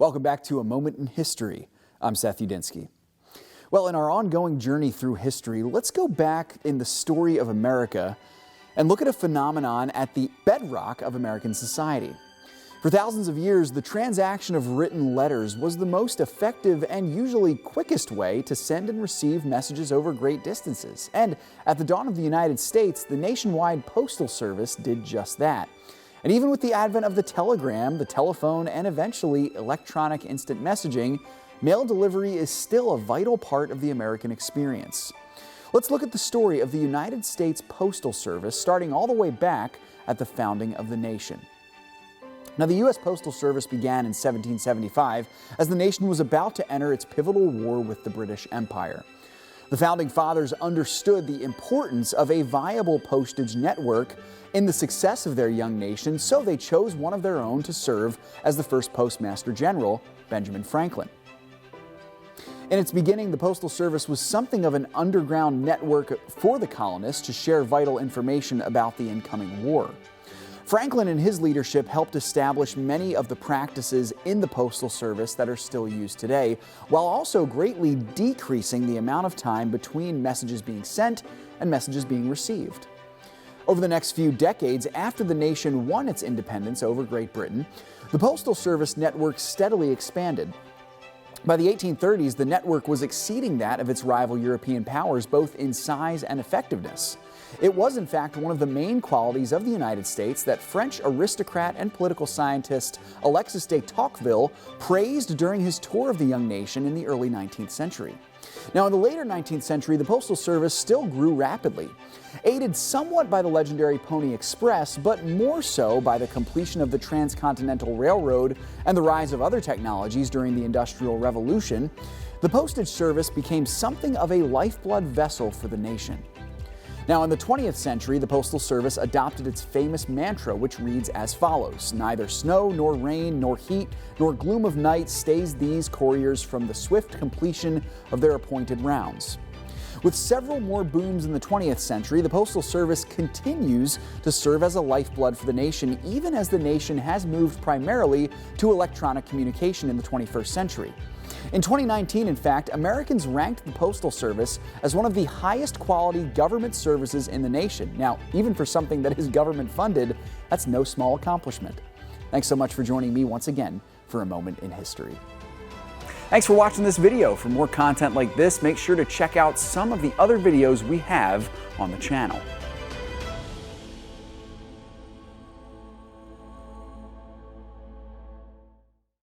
Welcome back to A Moment in History. I'm Seth Udinsky. Well, in our ongoing journey through history, let's go back in the story of America and look at a phenomenon at the bedrock of American society. For thousands of years, the transaction of written letters was the most effective and usually quickest way to send and receive messages over great distances. And at the dawn of the United States, the nationwide postal service did just that. And even with the advent of the telegram, the telephone, and eventually electronic instant messaging, mail delivery is still a vital part of the American experience. Let's look at the story of the United States Postal Service, starting all the way back at the founding of the nation. Now, the U.S. Postal Service began in 1775 as the nation was about to enter its pivotal war with the British Empire. The Founding Fathers understood the importance of a viable postage network in the success of their young nation, so they chose one of their own to serve as the first Postmaster General, Benjamin Franklin. In its beginning, the Postal Service was something of an underground network for the colonists to share vital information about the incoming war. Franklin and his leadership helped establish many of the practices in the Postal Service that are still used today, while also greatly decreasing the amount of time between messages being sent and messages being received. Over the next few decades, after the nation won its independence over Great Britain, the Postal Service network steadily expanded. By the 1830s, the network was exceeding that of its rival European powers, both in size and effectiveness. It was, in fact, one of the main qualities of the United States that French aristocrat and political scientist Alexis de Tocqueville praised during his tour of the young nation in the early 19th century. Now, in the later 19th century, the Postal Service still grew rapidly, aided somewhat by the legendary Pony Express, but more so by the completion of the Transcontinental Railroad and the rise of other technologies during the Industrial Revolution. The postage service became something of a lifeblood vessel for the nation. Now, in the 20th century, the Postal Service adopted its famous mantra, which reads as follows: "Neither snow, nor rain, nor heat, nor gloom of night stays these couriers from the swift completion of their appointed rounds." With several more booms in the 20th century, the Postal Service continues to serve as a lifeblood for the nation, even as the nation has moved primarily to electronic communication in the 21st century. In 2019, in fact, Americans ranked the Postal Service as one of the highest quality government services in the nation. Now, even for something that is government funded, that's no small accomplishment. Thanks so much for joining me once again for A Moment in History. Thanks for watching this video. For more content like this, make sure to check out some of the other videos we have on the channel.